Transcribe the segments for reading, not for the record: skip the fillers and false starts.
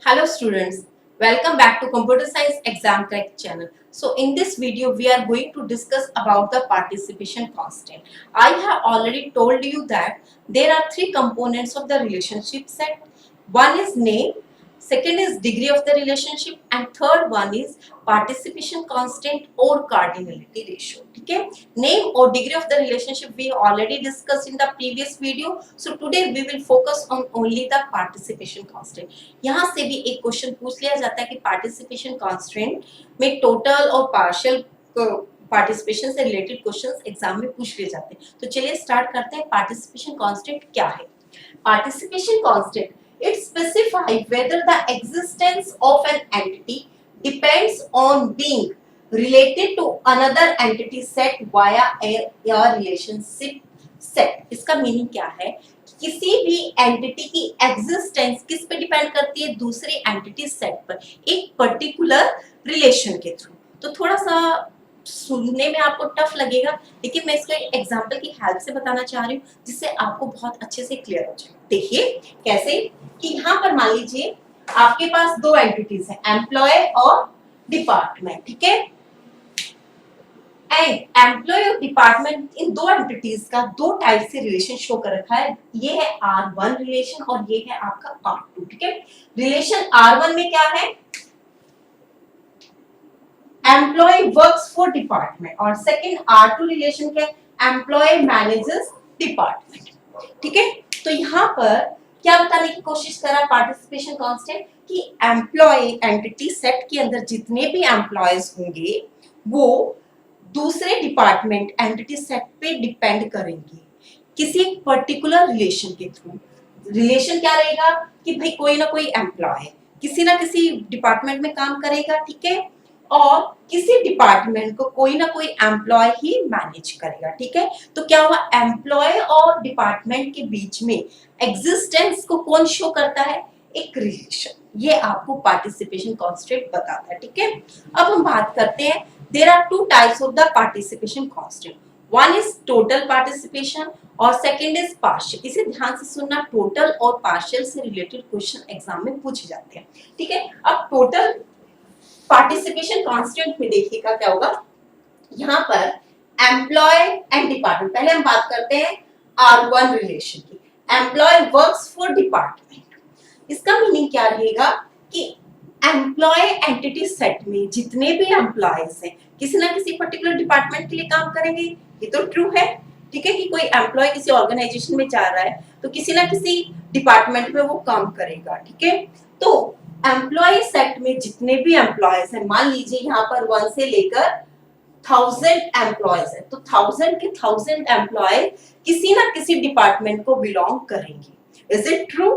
Hello students, welcome back to Computer Science Exam Crack channel. So in this video we are going to discuss about the participation constant. I have already told you that there are three components of the relationship set. One is name, second is degree of the relationship and third one is participation constant or cardinality ratio. ठीक है, name or degree of the relationship we already discussed in the previous video. So today we will focus on only the participation constant. यहाँ से भी एक question पूछ लिया जाता है कि पार्टिसिपेशन कांस्टेंट में टोटल और पार्शियल पार्टिसिपेशन से रिलेटेड क्वेश्चंस एग्जाम में पूछ लिए जाते हैं। तो चलिए स्टार्ट करते हैं। पार्टिसिपेशन कांस्टेंट क्या है? Participation constant it specifies whether the existence of an entity depends on being related to another entity set via a relationship set. इसका मीनिंग क्या है? किसी भी एंटिटी की एग्जिस्टेंस किस पे डिपेंड करती है? दूसरी एंटिटी सेट पर, एक पर्टिकुलर रिलेशन के थ्रू। तो थोड़ा सा सुनने में आपको टफ लगेगा, लेकिन मैं इसको एक एग्जांपल की हेल्प से बताना चाह रही हूँ जिससे आपको बहुत अच्छे से क्लियर हो जाए। देखिए कैसे कि यहाँ पर मान लीजिए आपके पास दो एंटिटीज है, एम्प्लॉय और डिपार्टमेंट, ठीक है। एंड एम्प्लॉय और डिपार्टमेंट, इन दो एंटिटीज का दो टाइप से रिलेशन शो कर रखा है। ये है R1 रिलेशन और ये है आपका R2, ठीक है। रिलेशन R1 में क्या है? एम्प्लॉय वर्क्स फॉर डिपार्टमेंट और सेकंड R2 रिलेशन क्या है? एम्प्लॉय मैनेजेस डिपार्टमेंट, ठीक है। तो यहाँ पर क्या बताने की कोशिश करा पार्टिसिपेशन कांस्टेंट कि एम्प्लॉय एंटिटी सेट के अंदर जितने भी एम्प्लॉयज होंगे वो दूसरे डिपार्टमेंट एंटिटी सेट पे डिपेंड करेंगे किसी एक पर्टिकुलर रिलेशन के थ्रू। रिलेशन क्या रहेगा कि भाई कोई ना कोई एम्प्लॉय किसी ना किसी डिपार्टमेंट में काम करेगा, ठीक है, और किसी डिपार्टमेंट को कोई ना कोई एम्प्लॉय ही मैनेज करेगा, ठीक है। तो क्या हुआ? एम्प्लॉय और डिपार्टमेंट के बीच में एग्जिस्टेंस को कौन शो करता है? एक रिलेशन। ये आपको पार्टिसिपेशन कांस्टेंट बताता है, ठीक है। अब हम बात करते हैं, there are two types of the participation constant. One is total participation और सेकंड इज पार्शियल। इसे ध्यान से सुनना, टोटल और पार्शियल से रिलेटेड क्वेश्चन एग्जाम में पूछे जाते हैं, ठीक है। अब टोटल पार्टिसिपेशन कांस्टेंट में देखिएगा क्या होगा। यहाँ पर एम्प्लॉय एंड डिपार्टमेंट, पहले हम बात करते हैं R1 रिलेशन की। एम्प्लॉय वर्क्स फॉर डिपार्टमेंट, इसका मीनिंग क्या रहेगा कि एम्प्लॉय एंटिटी सेट में जितने भी एम्प्लॉयज हैं किसी ना किसी पर्टिकुलर डिपार्टमेंट के लिए काम करेंगे। ये तो ट्रू है, ठीक है, कि कोई एम्प्लॉय किसी ऑर्गेनाइजेशन में जा रहा है तो किसी ना किसी डिपार्टमेंट में वो काम करेगा, ठीक है। तो एम्प्लॉय सेट में जितने भी एम्प्लॉयज हैं, मान लीजिए यहाँ पर 1 से लेकर 1000 एम्प्लॉयज है, तो 1000 के 1000 एम्प्लॉय किसी ना किसी डिपार्टमेंट को बिलोंग करेंगे। Is it true?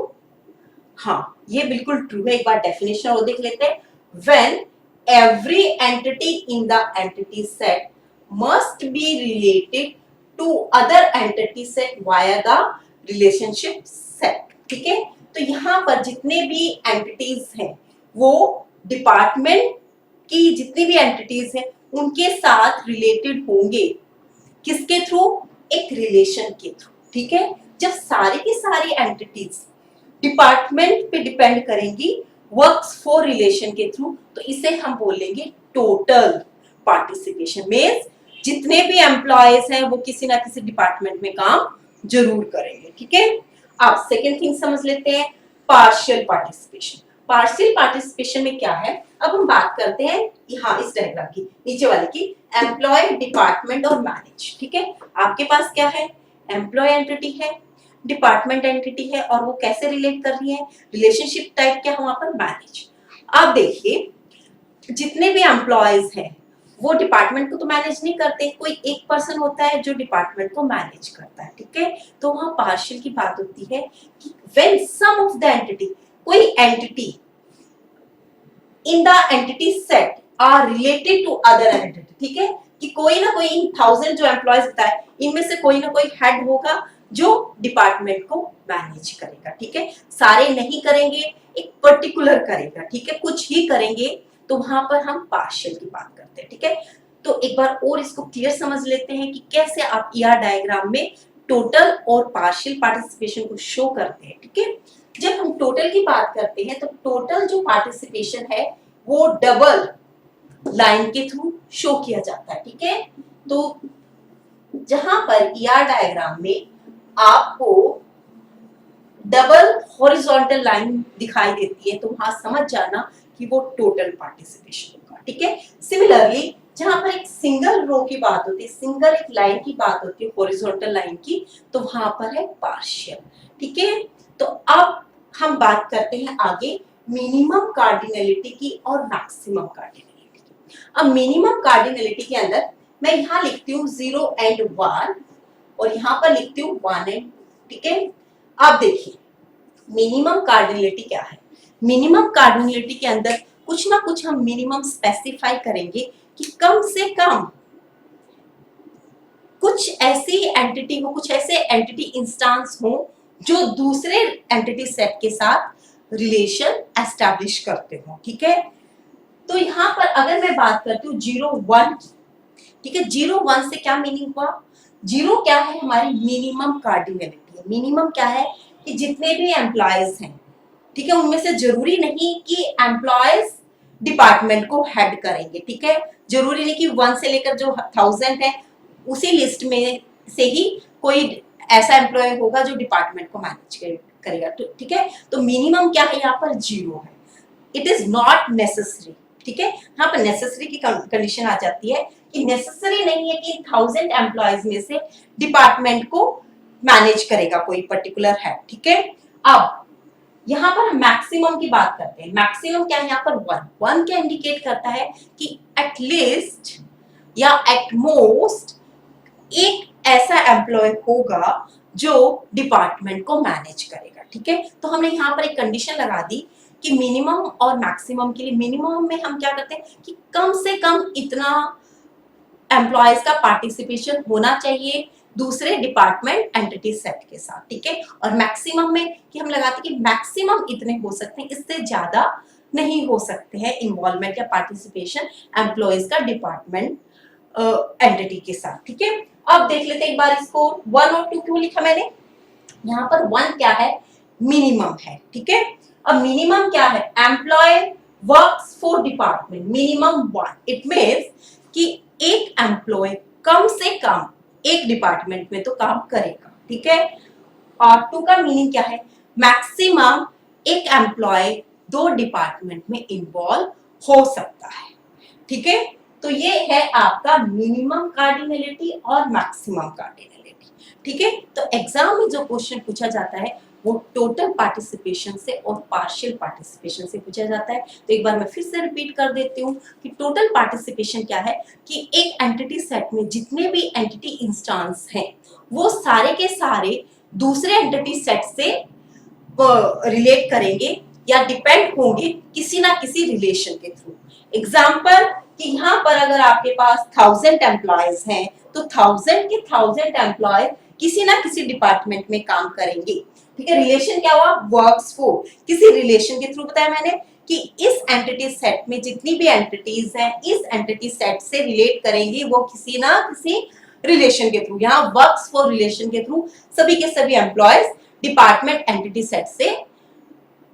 हाँ, ये बिल्कुल ट्रू है। एक बार डेफिनेशन और देख लेते हैं। When every entity in the entity set must be related to other entity set via the relationship set, ठीक है। तो यहाँ पर जितने भी एंटिटीज हैं वो डिपार्टमेंट की जितनी भी एंटिटीज हैं उनके साथ रिलेटेड होंगे, किसके थ्रू? एक रिलेशन के थ्रू, ठीक है। जब सारी की सारी एंटिटीज डिपार्टमेंट पे डिपेंड करेंगी वर्क्स फॉर रिलेशन के थ्रू, तो इसे हम बोलेंगे टोटल पार्टिसिपेशन। मींस जितने भी एम्प्लॉयज हैं वो किसी ना किसी डिपार्टमेंट में काम जरूर करेंगे, ठीक है। अब सेकेंड थिंग समझ लेते हैं, पार्शियल पार्टिसिपेशन। पार्शियल पार्टिसिपेशन में क्या है? अब हम बात करते हैं यहाँ इस डायग्राम की, नीचे वाले की, एम्प्लॉय, डिपार्टमेंट और मैनेज, ठीक है। आपके पास क्या है? एम्प्लॉय एंटिटी है, डिपार्टमेंट एंटिटी है, और वो कैसे रिलेट कर रही है? रिलेशनशिप टाइप क्या है वहां पर? मैनेज। अब देखिए जितने भी एम्प्लॉयज हैं वो डिपार्टमेंट को तो मैनेज नहीं करते, कोई एक पर्सन होता है जो डिपार्टमेंट को मैनेज करता है, ठीक है। तो वहां पार्शियल की बात होती है कि when some of the entity, कोई entity in the entity set are related to other entity, ठीक है, कि कोई ना कोई इन 1000 जो एम्प्लॉयज होता है इनमें से कोई ना कोई हेड होगा जो डिपार्टमेंट को मैनेज करेगा, ठीक है। सारे नहीं करेंगे, एक पर्टिकुलर करेगा, ठीक है, कुछ ही करेंगे, तो वहां पर हम पार्शियल की बात करते हैं, ठीक है। तो एक बार और इसको क्लियर समझ लेते हैं कि कैसे आप ईआर डायग्राम में टोटल और पार्शियल पार्टिसिपेशन को शो करते हैं, ठीक है। जब हम टोटल की बात करते हैं तो टोटल जो पार्टिसिपेशन है वो डबल लाइन के थ्रू शो किया जाता है, ठीक है। तो जहां पर ईआर डायग्राम में आपको डबल हॉरिजॉन्टल लाइन दिखाई देती है तो वहां समझ जाना कि वो टोटल पार्टिसिपेशन होगा, ठीक है। सिमिलरली जहां पर एक सिंगल रो की बात होती है, सिंगल एक लाइन की बात होती है हॉरिजॉन्टल लाइन की, तो वहां पर है पार्शियल, ठीक है। तो अब हम बात करते हैं आगे मिनिमम कार्डिनलिटी की और मैक्सिमम कार्डिनलिटी की। अब मिनिमम कार्डिनलिटी के अंदर मैं यहां लिखती हूँ 0 एंड 1 और यहां पर लिखती हूँ 1 एंड 2, ठीक है। अब देखिए मिनिमम कार्डिनलिटी क्या है। मिनिमम कार्डिनलिटी के अंदर कुछ ना कुछ हम मिनिमम स्पेसिफाई करेंगे कि कम से कम कुछ ऐसी एंटिटी हो, कुछ ऐसे एंटिटी इंस्टेंस हो जो दूसरे एंटिटी सेट के साथ रिलेशन एस्टैब्लिश करते हो, ठीक है। तो यहां पर अगर मैं बात करती हूँ 0 1, ठीक है। 0 1 से क्या मीनिंग हुआ, 0 क्या है हमारी मिनिमम कार्डिनलिटी है। मिनिमम क्या है कि जितने भी एम्प्लॉयज हैं, ठीक है, उनमें से जरूरी नहीं कि एम्प्लॉयज डिपार्टमेंट को हेड करेंगे, ठीक है। जरूरी नहीं कि 1 से लेकर जो 1000 है उसी लिस्ट में से ही कोई ऐसा एम्प्लॉय होगा जो डिपार्टमेंट को मैनेज करेगा, ठीक है। तो मिनिमम क्या है यहाँ पर 0 है। इट इज नॉट नेसेसरी, ठीक है। यहाँ पर नेसेसरी की कंडीशन आ जाती है कि नेसेसरी नहीं है कि 1000 एम्प्लॉयज में से डिपार्टमेंट को मैनेज करेगा कोई पर्टिकुलर हेड, ठीक है। अब यहाँ पर मैक्सिमम की बात करते हैं। मैक्सिमम क्या है यहाँ पर 1 क्या इंडिकेट करता है कि एटलीस्ट या एट मोस्ट एक ऐसा एम्प्लॉय होगा जो डिपार्टमेंट को मैनेज करेगा, ठीक है। तो हमने यहाँ पर एक कंडीशन लगा दी कि मिनिमम और मैक्सिमम के लिए मिनिमम में हम क्या करते हैं कि कम से कम इतना एम्प्लॉयज का पार्टिसिपेशन होना चाहिए दूसरे डिपार्टमेंट एंटिटी सेट के साथ, ठीक है। और मैक्सिमम में कि हम लगाते हैं कि मैक्सिमम इतने हो सकते हैं, इससे ज्यादा नहीं हो सकते हैं इन्वॉल्वमेंट या पार्टिसिपेशन एम्प्लॉयज का डिपार्टमेंट एंटिटी के साथ, ठीक है। अब देख लेते हैं एक बार इसको 1 और 2 क्यों लिखा मैंने। यहाँ पर 1 क्या है, मिनिमम है, ठीक है। अब मिनिमम क्या है, employee works for department, minimum 1। It means कि एक एम्प्लॉय कम से कम एक डिपार्टमेंट में तो काम करेगा, ठीक है। और 2 का मीनिंग क्या है, मैक्सिमम एक एम्प्लॉय 2 डिपार्टमेंट में इन्वॉल्व हो सकता है, ठीक है। तो ये है आपका मिनिमम कार्डिनलिटी और मैक्सिमम कार्डिनलिटी, ठीक है। तो एग्जाम में जो क्वेश्चन पूछा जाता है वो टोटल पार्टिसिपेशन से और पार्शियल पार्टिसिपेशन से पूछा जाता है। तो एक बार मैं फिर से रिपीट कर देती हूँ कि टोटल पार्टिसिपेशन क्या है कि एक एंटिटी सेट में जितने भी एंटिटी इंस्टेंस हैं वो सारे के सारे दूसरे एंटिटी सेट से रिलेट करेंगे या डिपेंड होंगे किसी ना किसी रिलेशन के थ्रू। एग्जाम्पल कि यहाँ पर अगर आपके पास 1000 एम्प्लॉयज हैं तो 1000 के 1000 एम्प्लॉय किसी ना किसी डिपार्टमेंट में काम करेंगे, ठीक है। रिलेशन क्या हुआ, वर्क्स फॉर, किसी रिलेशन के थ्रू बताया मैंने कि इस एंटिटी सेट में जितनी भी एंटिटीज हैं इस एंटिटी सेट से रिलेट करेंगी वो किसी ना किसी रिलेशन के थ्रू। यहाँ वर्क्स फॉर रिलेशन के थ्रू सभी के सभी एम्प्लॉयज डिपार्टमेंट एंटिटी सेट से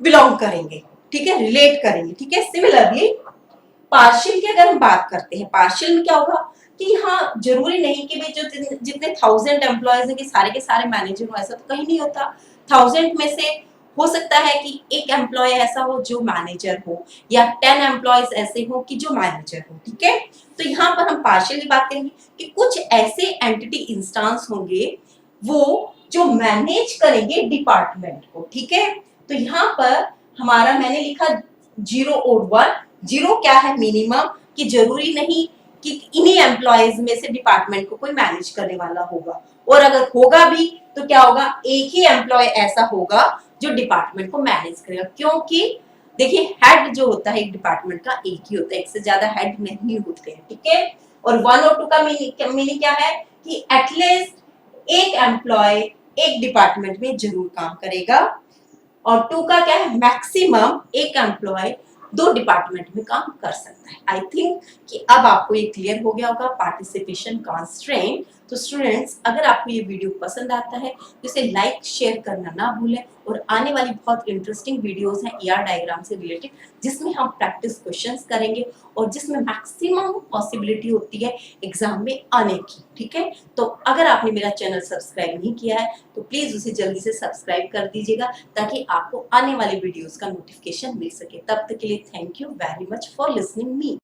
बिलोंग करेंगे, ठीक है, रिलेट करेंगे, ठीक है। सिमिलरली पार्शियल की अगर हम बात करते हैं, पार्शियल में क्या होगा कि हाँ जरूरी नहीं कि भाई जो जितने 1000 एम्प्लॉयज हैं कि सारे के सारे मैनेजर हो, ऐसा तो कहीं नहीं होता। 1000 में से हो सकता है कि एक एम्प्लॉय ऐसा हो जो मैनेजर हो या 10 एम्प्लॉयज ऐसे हो कि जो मैनेजर हो, ठीक है। तो यहाँ पर हम पार्शियल की बात करेंगे कि कुछ ऐसे एंटिटी इंस्टेंस होंगे वो जो मैनेज करेंगे डिपार्टमेंट को, ठीक है। तो यहाँ पर हमारा मैंने लिखा 0 और 1। 0 क्या है, मिनिमम, कि जरूरी नहीं कि इन्हीं एम्प्लॉयज में से डिपार्टमेंट को कोई मैनेज करने वाला होगा, और अगर होगा भी तो क्या होगा, एक ही एम्प्लॉय ऐसा होगा जो डिपार्टमेंट को मैनेज करेगा, क्योंकि देखिए हेड जो होता है एक डिपार्टमेंट का एक ही होता है, एक से ज्यादा हेड नहीं होते हैं, ठीक है। और 1 और 2 का मीनिंग क्या है कि एटलीस्ट एक एम्प्लॉय एक डिपार्टमेंट में जरूर काम करेगा, और 2 का क्या है, मैक्सिमम एक एम्प्लॉय 2 डिपार्टमेंट में काम कर सकता है। आई थिंक कि अब आपको ये क्लियर हो गया होगा पार्टिसिपेशन कंस्ट्रेंट। तो स्टूडेंट्स अगर आपको ये वीडियो पसंद आता है तो इसे लाइक शेयर करना ना भूलें और आने वाली बहुत इंटरेस्टिंग वीडियोस हैं ईआर डायग्राम से रिलेटेड, जिसमें हम प्रैक्टिस क्वेश्चंस करेंगे और जिसमें मैक्सिमम पॉसिबिलिटी होती है एग्जाम में आने की। ठीक है, तो अगर आपने मेरा चैनल सब्सक्राइब नहीं किया है तो प्लीज उसे जल्दी से सब्सक्राइब कर दीजिएगा, ताकि आपको आने वाले वीडियोस का नोटिफिकेशन मिल सके। तब तक के लिए thank you very much for listening me.